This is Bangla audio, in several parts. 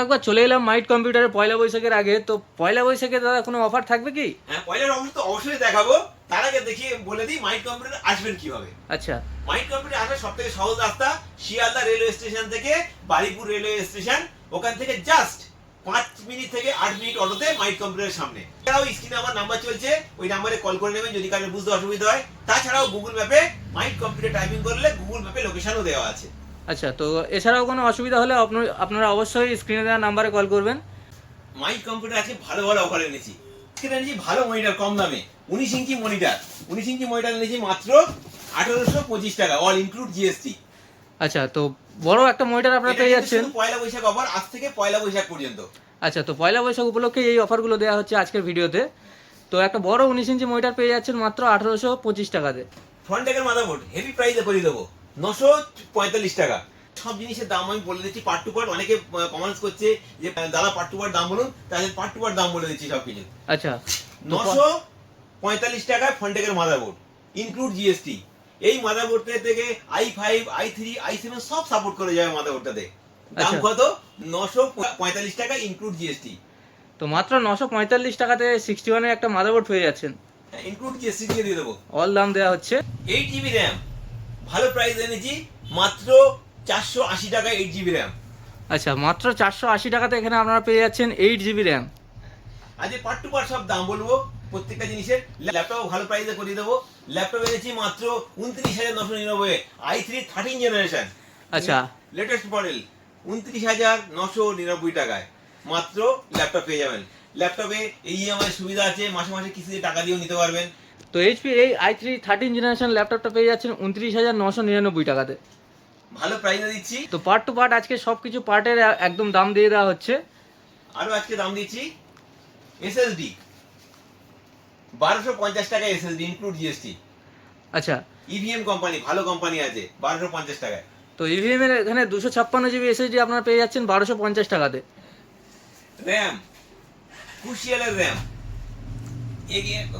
একবার চলে এলাম মাইট কম্পিউটারে পয়লা বৈশাখের আগে। তো পয়লা বৈশাখে দাদা কোনো অফার থাকবে কি? হ্যাঁ, পয়লার অফার তো অবশ্যই দেখাবো। তার আগে দেখিয়ে বলে দিই মাইট কম্পিউটার আসবেন কিভাবে। আচ্ছা মাইট কম্পিউটার আসার সব থেকে সহজ রাস্তা শিয়ালদা রেলওয়ে স্টেশন থেকে বারুইপুর রেলওয়ে স্টেশন, ওখান থেকে জাস্ট 5 মিনিট থেকে 8 মিনিট অটোতে মাইট কম্পিউটারের সামনে। এছাড়াও স্ক্রিনে আমার নাম্বার চলছে, ওই নাম্বারে কল করে নেবেন যদি কারোর বুঝতে অসুবিধা হয়। তাছাড়াও গুগল ম্যাপে মাইট কম্পিউটার টাইপিং করলে গুগল ম্যাপে লোকেশনও দেওয়া আছে। আচ্ছা, তো এছাড়াও কোনো অসুবিধা হলে আপনারা অবশ্যই স্ক্রিনে দেওয়া নাম্বারে কল করবেন। মাইট কম্পিউটার আছে ভালো ভালো অফার এনেছি। আজকে এনেছি ভালো মনিটর কম দামে, 19 ইঞ্চি মনিটর। 19 ইঞ্চি মনিটর এনেছি মাত্র 1825 টাকা, অল ইনক্লুড জিএসটি। আচ্ছা, তো বড় একটা মনিটর আপনারা পেয়ে যাচ্ছেন। পয়লা বৈশাখ অফার, আজ থেকে পয়লা বৈশাখ পর্যন্ত। আচ্ছা, তো পয়লা বৈশাখ উপলক্ষে এই অফারগুলো দেওয়া হচ্ছে আজকের ভিডিওতে। তো একটা বড় 19 ইঞ্চি মনিটর পেয়ে যাচ্ছেন মাত্র 1825 টাকাতে। ফ্রন্ট টেকের মাদারবোর্ড হেভি প্রাইসে করে দেবো 945 টাকা। সব জিনিসের দাম আমি বলে দিচ্ছি পার্ট টু পার্ট। অনেকে কমেন্টস করছে যে দাদা পার্ট টু পার্ট দাম বলুন, তাহলে পার্ট টু পার্ট দাম বলে দিচ্ছি সব কিছু। আচ্ছা, 945 টাকায় ফ্রন্ট টেকের মাদারবোর্ড ইনক্লুড জিএসটি। এই মাদারবোর্ডটা থেকে i5, i3, i7 সব সাপোর্ট করে যাবে মাদারবোর্ডটাতে। দাম আচ্ছা। কত? 945 টাকা ইনক্লুড জিএসটি। তো মাত্র 945 টাকাতে 61 এর একটা মাদারবোর্ড পেয়ে যাচ্ছেন। ইনক্লুড জিএসটি দিয়ে দিয়ে দেবো। অল দাম দেওয়া হচ্ছে। 8 GB র্যাম, ভালো প্রাইস এনেছি মাত্র 480 টাকা 8 GB র্যাম। আচ্ছা, মাত্র 480 টাকাতে এখানে আপনারা পেয়ে যাচ্ছেন 8 জিবি র্যাম। আজ পার্ট টু পার্ট সব দাম বলবো প্রত্যেকটা জিনিসের। ল্যাপটপ ভালো প্রাইসে করিয়ে দেবো। ল্যাপটপ এনেছি মাত্র 29,999, i3 13 জেনারেশন। আচ্ছা। লেটেস্ট মডেল 29,999 টাকায় মাত্র ল্যাপটপ পেয়ে যাবেন। ল্যাপটপে ইএমআই সুবিধা আছে, মাসে মাসে কিস্তিতে টাকা দিয়েও নিতে পারবেন। তো এইচপি এই i3 13 জেনারেশন ল্যাপটপটা পেয়ে যাচ্ছেন 29,999 টাকাতে। ভালো প্রাইসে দিচ্ছি। তো পার্ট টু পার্ট আজকে সব কিছু পার্টের একদম দাম দিয়ে দেওয়া হচ্ছে। আরো আজকে দাম দিচ্ছি এসএসডি 1250 টাকা এসএসডি ইনক্লুড জিএসটি। আচ্ছা, ইভিএম কোম্পানি, ভালো কোম্পানি আছে, 1250 টাকায়। তো ইভিএম এর এখানে 256 জিবি এসএসডি আপনারা পেয়ে যাচ্ছেন 1250 টাকাতে। র্যাম ক্রুশিয়ালের র্যাম,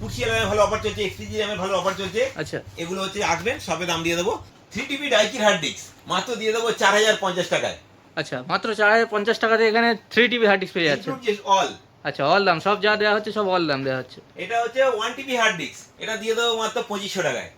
ক্রুশিয়ালের ভালো অফার চলছে, এক্সপিজি র্যামের ভালো অফার চলছে। আচ্ছা, এগুলো হচ্ছে আসবেন সবে দাম দিয়ে দেবো। 3 TB ডাইকির হার্ড ডিস্ক মাত্র দিয়ে দেবো 4050 টাকায়। আচ্ছা, মাত্র 4050 টাকাতে এখানে 3 টিবি হার্ড ডিস্ক পেয়ে যাচ্ছেন। অল। আচ্ছা, অল দাম সব যা দেওয়া হচ্ছে সব অল দাম দেওয়া হচ্ছে। এটা হচ্ছে 1 TB হার্ড ডিস্ক, এটা দিয়ে দেবো মাত্র 2500 টাকায়।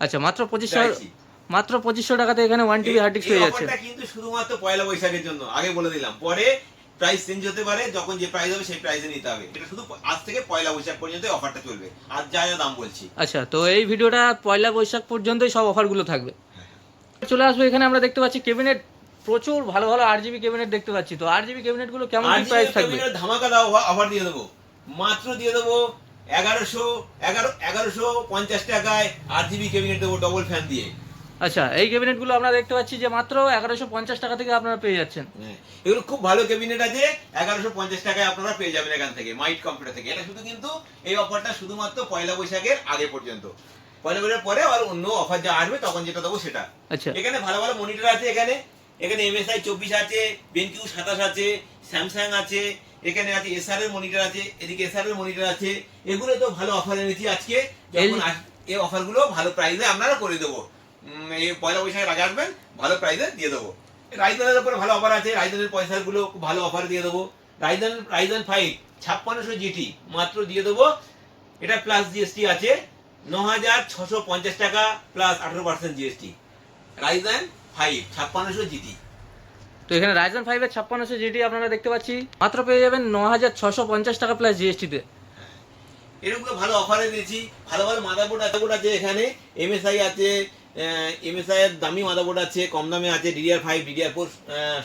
আচ্ছা, মাত্র 2500 টাকাতে এখানে 1 টিবি হার্ড ডিস্ক পেয়ে যাচ্ছে। অফারটা কিন্তু শুধুমাত্র পয়লা বৈশাখের জন্য, আগে বলে দিলাম। পরে প্রাইস চেঞ্জ হতে পারে, যখন যে প্রাইস হবে সেই প্রাইসে নিতে হবে। এটা শুধু আজ থেকে পয়লা বৈশাখ পর্যন্ত অফারটা চলবে, আর যা যা দাম বলছি। আচ্ছা, তো এই ভিডিওটা পয়লা বৈশাখ পর্যন্তই সব অফারগুলো থাকবে। চলে আসবো এখানে আমরা দেখতে পাচ্ছি ক্যাবিনেট, প্রচুর ভালো ভালো RGB ক্যাবিনেট দেখতে পাচ্ছি। তো RGB ক্যাবিনেটগুলো কেমন কি প্রাইস থাকবে? ধামাকা অফার দিয়ে দেবো, মাত্র দিয়ে দেবো 1150 টাকায় RGB ক্যাবিনেট দেবো ডবল ফ্যান দিয়ে। আচ্ছা, এই ক্যাবিনেটগুলো আমরা দেখতে পাচ্ছি যে মাত্র 1150 টাকা থেকে আপনারা পেয়ে যাচ্ছেন। এগুলো খুব ভালো ক্যাবিনেট আছে, 1150 টাকায় আপনারা পেয়ে যাবেন এখান থেকে, মাইট কম্পিউটার থেকে। এটা শুধু কিন্তু এই অফারটা শুধুমাত্র পয়লা বৈশাখের আগে পর্যন্ত। পয়লা বৈশাখের পরে আর অন্য অফার যা আসবে তখন যেটা দেবো সেটা। আচ্ছা, এখানে ভালো ভালো মনিটর আছে। এখানে MSI 24 আছে, BenQ 27 আছে, স্যামসাং আছে, এখানে আছে এসআর এর মনিটর আছে, এদিকে এসআর এর মনিটর আছে। এগুলো তো ভালো অফার এনেছি আজকে। যখন এই অফারগুলো ভালো প্রাইসে আপনারা করে দেবো। এই পয়লা বৈশাখের আগে আসবেন, ভালো প্রাইসে দিয়ে দেবো। রাইজেনের উপরে ভালো অফার আছে, রাইজেনের পয়সাগুলো ভালো অফার দিয়ে দেবো। রাইজেন 5 5600 জিটি মাত্র দিয়ে দেবো। এটা প্লাস জিএসটি আছে 9650 টাকা প্লাস 18% জিএসটি। Ryzen 5 5600 GT. তো এখানে রাইজেন 5 এর 5600 জিটি আপনারা দেখতে পাচ্ছি মাত্র পেয়ে যাবেন 9650 টাকা প্লাস জিএসটি তে। এরকম ভালো অফারে দিয়েছি। ভালো ভালো মাদারবোর্ড আছে এখানে, MSI আছে, MSI এর দামি মাদারবোর্ড আছে, কম দামে আছে, DDR5 DDR4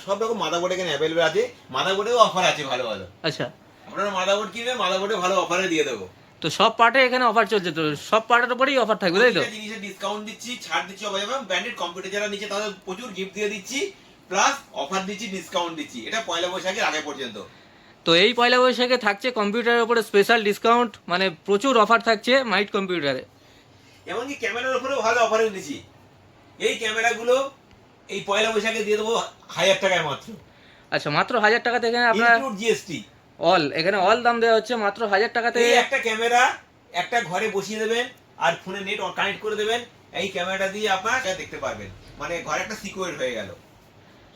সব রকম মাদারবোর্ড এখানে অ্যাভেলেবল আছে। মাদারবোর্ডেও অফার আছে ভালো ভালো। আচ্ছা, আপনারা মাদারবোর্ড কিনবেন, মাদারবোর্ডে ভালো অফারে দিয়ে দেবো। তো সব পার্টে এখানে অফার চলছে, তো সব পার্টের উপরেই অফার থাকবে তাই তো? জিনিসের ডিসকাউন্ট দিচ্ছি, ছাড় দিচ্ছি, এবং ব্র্যান্ডেড কম্পিউটার যারা নিচ্ছে তাদের প্রচুর গিফট দিয়ে দিচ্ছি, প্লাস অফার দিচ্ছি, ডিসকাউন্ট দিচ্ছি। এটা পয়লা বৈশাখের আগে পর্যন্ত। তো এই পয়লা বৈশাখে থাকছে কম্পিউটারের উপরে স্পেশাল ডিসকাউন্ট, মানে প্রচুর অফার থাকছে মাইট কম্পিউটারে। এমনকি ক্যামেরার উপরেও ভালো অফার দিচ্ছি। এই ক্যামেরাগুলো এই পয়লা বৈশাখে দিয়ে দেবো 1000 টাকায় মাত্র। আচ্ছা, মাত্র 1000 টাকাতে এখানে আপনার ইনক্লুড জিএসটি। এখানে অল দাম দেওয়া হচ্ছে মাত্র 1000 টাকাতে। এই একটা ক্যামেরা একটা ঘরে বসিয়ে দেবেন আর ফোনে নেট কানেক্ট করে দেবেন। এই ক্যামেরাটা দিয়ে আপনারা দেখতে পারবেন, মানে ঘরে একটা সিকিউর হয়ে গেল।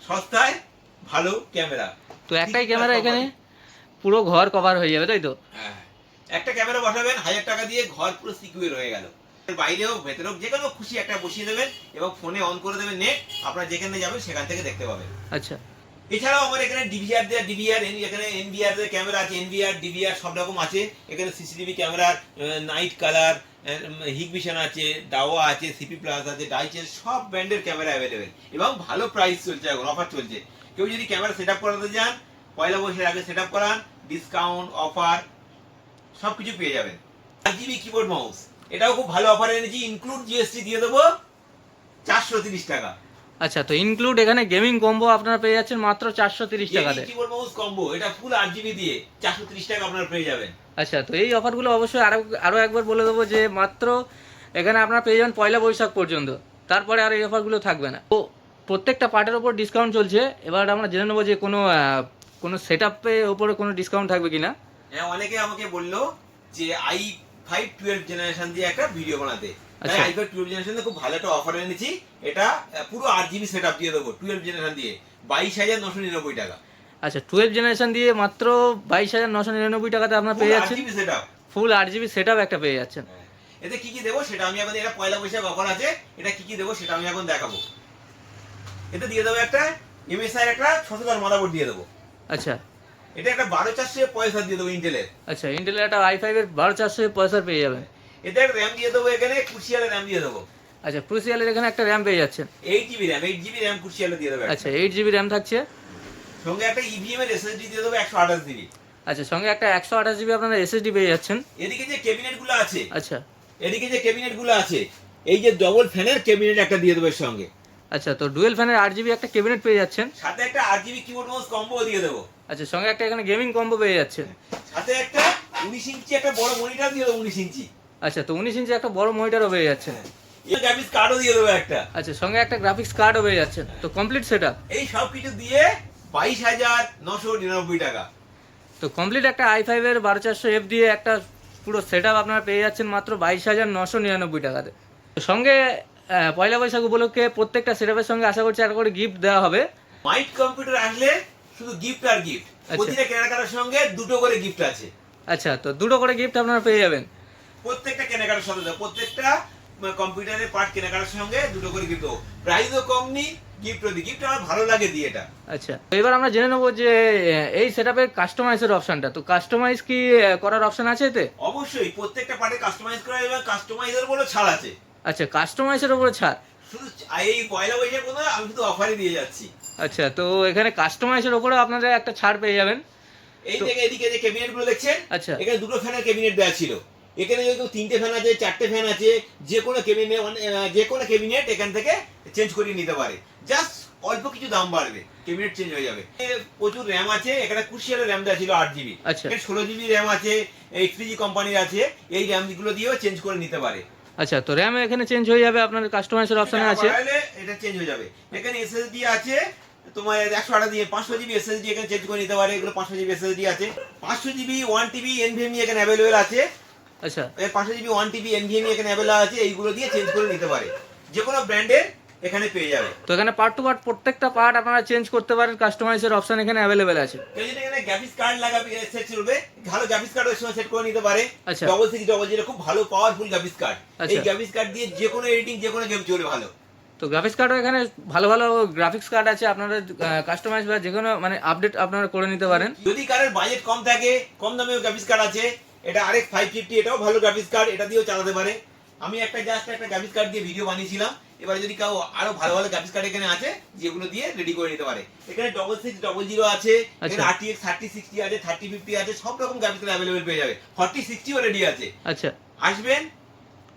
সস্তায় ভালো ক্যামেরা। তো একটাই ক্যামেরা এখানে পুরো ঘর কভার হয়ে যাবে, তাই তো? হ্যাঁ, একটা ক্যামেরা বসাবেন 1000 টাকা দিয়ে, ঘর পুরো সিকিউর হয়ে গেল। বাইরে হোক ভেতরে হোক, যে কোনো খুশি একটা বসিয়ে দেবেন এবং ফোনে অন করে দেবেন নেট, আপনারা যেখানে যাবেন সেখান থেকে দেখতে পাবেন। আচ্ছা, এছাড়াও আমার এখানে ডিভিআর দেওয়া, ডিভিআর এখানে এনভিআর এর ক্যামেরা আছে, এনভিআর ডিভিআর সব রকম আছে। এখানে সিসিটিভি ক্যামেরার নাইট কালার, হিগভিশন আছে, দাওয়া আছে, সিপি প্লাস আছে, ডাইচের সব ব্র্যান্ডের ক্যামেরা অ্যাভেলেবেল এবং ভালো প্রাইস চলছে, এখন অফার চলছে। কেউ যদি ক্যামেরা সেট আপ করাতে যান, পয়লা বৈশাখের আগে সেট আপ করান, ডিসকাউন্ট অফার সবকিছু পেয়ে যাবেন। RGB কিবোর্ড মাউস, এটাও খুব ভালো অফার এনেছি, ইনক্লুড জিএসটি দিয়ে দেবো 430 টাকা। আচ্ছা, তো ইনক্লুড এখানে গেমিং কম্বো আপনারা পেয়ে যাচ্ছেন মাত্র 430 টাকাতে। কিবোর্ড মাউস কম্বো, এটা ফুল RGB দিয়ে 430 টাকা আপনারা পেয়ে যাবেন। আচ্ছা, তো এই অফারগুলো অবশ্যই আরও একবার বলে দেবো যে মাত্র এখানে আপনারা পেয়ে যাবেন পয়লা বৈশাখ পর্যন্ত, তারপরে আর এই অফারগুলো থাকবে না। তো প্রত্যেকটা পার্টের ওপর ডিসকাউন্ট চলছে। এবার আমরা জেনে নেবো যে কোনো সেট আপের ওপরে কোনো ডিসকাউন্ট থাকবে কিনা। হ্যাঁ, অনেকে আমাকে বললো যে i5 12 জেনারেশন দিয়ে একটা ভিডিও বানাতে। তাই আচ্ছা। i5 12 জেনারেশন দিয়ে খুব ভালো একটা অফার এনেছি। এটা পুরো RGB সেটআপ দিয়ে দেবো 12 জেনারেশন দিয়ে 22,999 টাকা। আচ্ছা, 12 জেনারেশন দিয়ে মাত্র 22,999 টাকাতে আপনারা পেয়ে যাচ্ছেন RGB সেটআপ, ফুল RGB সেট আপ একটা পেয়ে যাচ্ছেন। এতে কি কি দেবো সেটা আমি এখন, এটা পয়লা বৈশাখ অফার আছে, এটা কি কি দেবো সেটা আমি এখন দেখাবো। এতে দিয়ে দেবো একটা MSI একটা 600 মাদারবোর্ড দিয়ে দেবো। আচ্ছা, এটা একটা 12400 পয়সা দিয়ে দেবো ইন্টেলের। আচ্ছা, ইন্টেলের একটা i5 এর 12400 পয়সা পেয়ে যাবেন। এতে একটা র্যাম দিয়ে দেবো, এখানে ক্রুশিয়ালের র্যাম দিয়ে দেবো। আচ্ছা, ক্রুশিয়ালের এখানে একটা র্যাম পেয়ে যাচ্ছেন। 8GB র্যাম ক্রুশিয়ালে দিয়ে দেবো। আচ্ছা, 8GB র্যাম থাকছে। সঙ্গে একটা EVM এর SSD দিয়ে দেবো 128GB। আচ্ছা, সঙ্গে একটা 128GB আপনারা SSD পেয়ে যাচ্ছেন। এদিকে যে ক্যাবিনেট গুলো আছে, আচ্ছা, এদিকে যে ক্যাবিনেট গুলো আছে, এই যে ডবল ফ্যানের ক্যাবিনেট একটা দিয়ে দেবো এর সঙ্গে। আচ্ছা, তো ডুয়েল ফ্যানের 8GB একটা ক্যাবিনেট পেয়ে যাচ্ছেন। সাথে একটা RGB কিবোর্ড মাউস কম্বো দিয়ে দেবো। আচ্ছা, সঙ্গে একটা এখানে গেমিং কম্বো পেয়ে যাচ্ছেন। সাথে একটা 19 ইঞ্চি একটা বড় মনিটর দিয়ে দেবো 19 ইঞ্চি। আচ্ছা, তো 19 ইঞ্চি একটা বড় মনিটরও পেয়ে যাচ্ছেন। এই গ্রাফিক্স কার্ডও দিয়ে দেবো একটা। আচ্ছা, সঙ্গে একটা গ্রাফিক্স কার্ডও পেয়ে যাচ্ছেন। তো কমপ্লিট সেটআপ। এই সব কিছু দিয়ে 22,999 টাকা। তো কমপ্লিট একটা i5 এর 12400F দিয়ে একটা পুরো সেটআপ আপনারা পেয়ে যাচ্ছেন মাত্র 22,999 টাকাতে। তো সঙ্গে পয়লা বৈশাখ উপলক্ষে প্রত্যেকটা সেটআপের সঙ্গে আশা করছি একটা করে গিফট দেওয়া হবে। মাইট কম্পিউটার আসলে শুধু গিফট আর গিফট, প্রতিটা কেনাকাটার সঙ্গে দুটো করে গিফট আছে। আচ্ছা, তো দুটো করে গিফট আপনারা পেয়ে যাবেন প্রত্যেকটা কেনাকাটার সাথে, প্রত্যেকটা কম্পিউটারের পার্ট কেনাকাটার সঙ্গে দুটো করে গিফট। প্রাইসও কম নি, গিফটও দিই। গিফট আমার ভালো লাগে দিয়ে এটা। আচ্ছা, তো এবার আমরা জেনে নেবো যে এই সেটআপের কাস্টমাইজের অপশনটা, তো কাস্টমাইজ কি করার অপশন আছে এতে? অবশ্যই প্রত্যেকটা পার্টে কাস্টমাইজ করা এবং কাস্টমাইজের বলে ছাড় আছে। আচ্ছা, কাস্টমাইজের উপরে ছাড়। শুধু এই পয়লা বৈশাখ পর্যন্ত আমি শুধু অফারই দিয়ে যাচ্ছি। আচ্ছা, তো এখানে কাস্টমাইজের উপরে আপনারা একটা ছাড় পেয়ে যাবেন। এই থেকে এদিকে যে ক্যাবিনেট গুলো দেখছেন, আচ্ছা, এখানে দুটো ফ্যানের ক্যাবিনেট দেওয়া ছিল। এখানে যদি 3টে ফ্যান আছে, 4টে ফ্যান আছে, যে কোনো ক্যাবিনেট এখান থেকে চেঞ্জ করে নিতে পারে। জাস্ট অল্প কিছু দাম বাড়বে, ক্যাবিনেট চেঞ্জ হয়ে যাবে। প্রচুর র্যাম আছে, এখানে ক্রুশিয়ালের র্যাম দেওয়া ছিল 8GB। আচ্ছা, 16GB র্যাম আছে, HPG কোম্পানির আছে। এই র্যাম গুলো দিয়েও চেঞ্জ করে নিতে পারে। আচ্ছা, তো র্যাম এখানে চেঞ্জ হয়ে যাবে, আপনার কাস্টমাইজের অপশনে আছে। এটা চেঞ্জ হয়ে যাবে। এখানে SSD আছে তোমার 128 দিয়ে 500GB SSD এখানে চেঞ্জ করে নিতে পারে। এগুলো 500GB SSD আছে। 500GB 1TB NVMe এখানে অ্যাভেলেবেল আছে। আচ্ছা, 500GB 1TB NVMe এখানে অ্যাভেলেবেল আছে। এইগুলো দিয়ে চেঞ্জ করে নিতে পারে, যে কোনো ব্র্যান্ডের এখানে পেয়ে যাবে। তো এখানে পার্ট টু পার্ট প্রত্যেকটা পার্ট আপনারা চেঞ্জ করতে পারেন, কাস্টমাইজের অপশন এখানে অ্যাভেলেবেল আছে। কেউ যদি এখানে গ্রাফিক্স কার্ড লাগাবে সেট করবে, ভালো গ্রাফিক্স কার্ড ওর সঙ্গে সেট করে নিতে পারে। আচ্ছা, 6600 খুব ভালো পাওয়ারফুল গ্রাফিক্স কার্ড। আচ্ছা। এই গ্রাফিক্স কার্ড দিয়ে যে কোনো এডিটিং, যে কোনো গেম চলবে ভালো। তো গ্রাফিক্স কার্ডও এখানে ভালো ভালো গ্রাফিক্স কার্ড আছে, আপনারা কাস্টমাইজ বা যে কোনো মানে আপডেট আপনারা করে নিতে পারেন। যদি কারোর বাজেট কম থাকে, কম দামেও গ্রাফিক্স কার্ড আছে। এটা RX 550, এটাও ভালো গ্রাফিক্স কার্ড, এটা দিয়েও চালাতে পারে। আমি একটা গ্রাফিক্স কার্ড দিয়ে ভিডিও বানিয়েছিলাম। এবারে যদি কেউ আরো ভালো ভালো গ্রাফিক্স কার্ড এখানে আছে, যেগুলো দিয়ে রেডি করে নিতে পারে। এখানে 6600 আছে, এখানে RTX 3060 আছে, 3050 আছে, সব রকম গ্রাফিক্স কার্ড অ্যাভেলেবেল পেয়ে যাবে। 4060 ও রেডি আছে। আচ্ছা, আসবেন,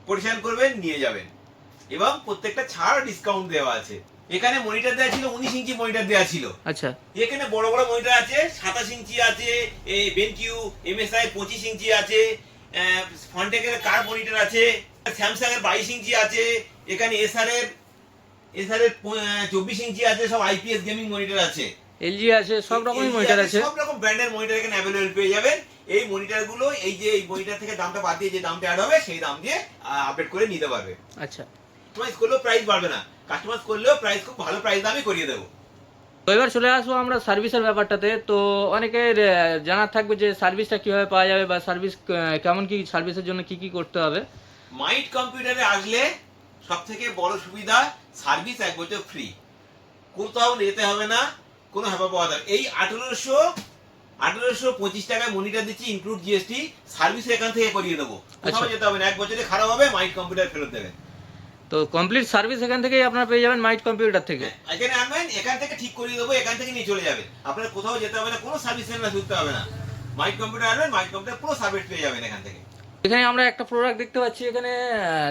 পরিচালনা করবেন, নিয়ে যাবেন এবং প্রত্যেকটা ছাড় ডিসকাউন্ট দেওয়া আছে। এখানে মনিটর দেওয়া ছিল 19 ইঞ্চি মনিটর দেওয়া ছিল। আচ্ছা, এখানে বড় বড় মনিটর আছে, 27 ইঞ্চি আছে, এই বেনকিউ MSI 25 ইঞ্চি আছে, ফন্টেকের কার মনিটর আছে, স্যামসাং এর 22 ইঞ্চি আছে, এখানে এসআর এর 24 ইঞ্চি আছে, সব IPS গেমিং মনিটর আছে, LG আছে, সব রকমই মনিটর আছে। সব রকম ব্র্যান্ডের মনিটর এখানে অ্যাভেলেবল পেয়ে যাবেন। এই মনিটর গুলো এই যে এই মনিটর থেকে দামটা বাদ দিয়ে যে দামটা অ্যাড হবে, সেই দাম দিয়ে আপডেট করে নিতে পারবে। আচ্ছা, কাস্টমাইজ করলেও প্রাইস বাড়বে না, কাস্টমাইজ করলেও প্রাইস খুব ভালো প্রাইস দামই করিয়ে দেবো। তো এবার চলে আসবো আমরা সার্ভিসের ব্যাপারটাতে। তো অনেকের জানার থাকবে যে সার্ভিসটা কিভাবে পাওয়া যাবে বা সার্ভিস কেমন কি, সার্ভিসের জন্য কি কি করতে হবে। মাইট কম্পিউটারে আসলে সব থেকে বড় সুবিধা, সার্ভিস 1 বছর ফ্রি, কোথাও যেতে হবে না, কোনো হ্যাপা পাওয়া যাবে। এই 1825 টাকায় মনিটর দিচ্ছি ইনক্লুড জিএসটি, সার্ভিস এখান থেকে করিয়ে দেবো, কোথাও যেতে হবে না। 1 বছরে খারাপ হবে, মাইট কম্পিউটার ফেরত দেবেন। তো কমপ্লিট সার্ভিস এখান থেকেই আপনারা পেয়ে যাবেন মাইট কম্পিউটার থেকে। এখানে আনবেন, এখান থেকে ঠিক করিয়ে দেবো, এখান থেকে নিয়ে চলে যাবেন। আপনার কোথাও যেতে হবে না, কোনো সার্ভিস সেন্টার ছুটতে হবে না। মাইট কম্পিউটার আনবেন, মাইট কম্পিউটার পুরো সার্ভিস পেয়ে যাবেন এখান থেকে। এখানে আমরা একটা প্রোডাক্ট দেখতে পাচ্ছি, এখানে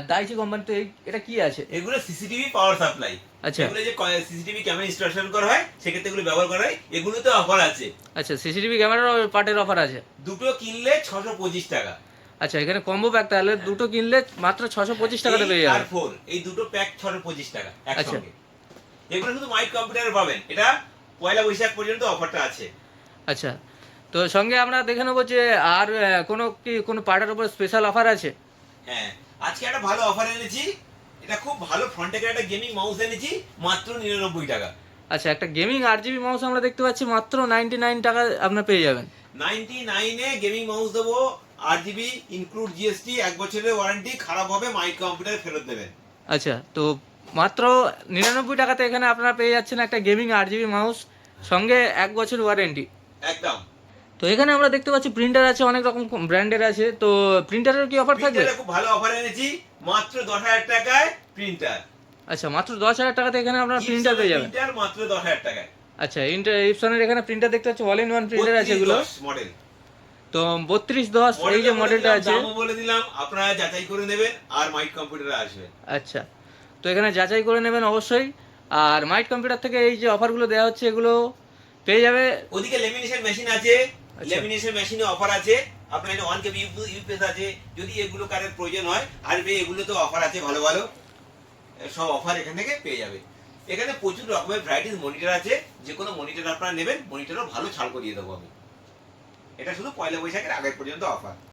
দাইচি কোম্পানিতে, এটা কি আছে? এগুলো সিসিটিভি পাওয়ার সাপ্লাই। আচ্ছা। এগুলো যে সিসিটিভি ক্যামেরা ইনস্টলেশন করা হয়, সেক্ষেত্রে এগুলো ব্যবহার করা হয়। এগুলোতে অফার আছে। আচ্ছা, সিসিটিভি ক্যামেরার পার্টের অফার আছে। দুটো কিনলে 625 টাকা। আচ্ছা, এখানে কম্বো প্যাক, তাহলে দুটো কিনলে মাত্র 625 টাকাতে পেয়ে যাবেন। আর 4 এই দুটো প্যাক 625 টাকা আচ্ছা। একসঙ্গে। এগুলো শুধু মাইট কম্পিউটারে পাবেন, এটা পয়লা বৈশাখ পর্যন্ত অফারটা আছে। আচ্ছা, তো সঙ্গে আমরা দেখে নেবো যে আর কোনো পার্টের উপর স্পেশাল অফার আছে? হ্যাঁ, আজকে একটা ভালো অফার এনেছি। এটা খুব ভালো ফ্রন্টেকের একটা গেমিং মাউস এনেছি, মাত্র 99 টাকা। আচ্ছা, একটা গেমিং RGB মাউস আমরা দেখতে পাচ্ছি মাত্র 99 টাকা আপনার পেয়ে যাবেন। 99 এ গেমিং মাউস দেবো, RGB ইনক্লুড জিএসটি, 1 বছরের ওয়ারেন্টি, খারাপ হবে মাইট কম্পিউটার ফেরত দেবেন। আচ্ছা, তো মাত্র 99 টাকাতে এখানে আপনারা পেয়ে যাচ্ছেন একটা গেমিং RGB মাউস, সঙ্গে 1 বছর ওয়ারেন্টি। একদম। তো এখানে আমরা দেখতে পাচ্ছি প্রিন্টার আছে, অনেক রকম ব্র্যান্ডের আছে। তো প্রিন্টারের কি অফার থাকবে? প্রিন্টারে খুব ভালো অফার এনেছি, মাত্র 10,000 টাকায় প্রিন্টার। আচ্ছা, মাত্র 10,000 টাকাতে এখানে আপনারা প্রিন্টার পেয়ে যাবেন। প্রিন্টার মাত্র 10,000 টাকায়। আচ্ছা, ইপসনের এখানে প্রিন্টার দেখতে পাচ্ছি, অল ইন ওয়ান প্রিন্টার আছে এগুলো। 3210 মডেল। তো 3210 এই যে মডেলটা আছে, দামও বলে দিলাম, আপনারা যাচাই করে নেবেন আর মাইট কম্পিউটারে আসবেন। আচ্ছা, তো এখানে যাচাই করে নেবেন অবশ্যই। আর মাইট কম্পিউটার থেকে এই যে অফারগুলো দেওয়া হচ্ছে এগুলো পেয়ে যাবে। ওদিকে লেমিনেশন মেশিন আছে, আচ্ছা। লেমিনেশন মেশিনে অফার আছে। আপনার এটা 1 KB ইউপিএস আছে, যদি এগুলো কারের প্রয়োজন হয় আর এগুলো তো অফার আছে ভালো ভালো, সব অফার এখান থেকে পেয়ে যাবে। এখানে প্রচুর রকমের ভ্যারাইটিস মনিটর আছে, যে কোনো মনিটর আপনারা নেবেন, মনিটরও ভালো ছাড় করিয়ে দেবো আমি। এটা শুধু পয়লা বৈশাখের আগে পর্যন্ত অফার।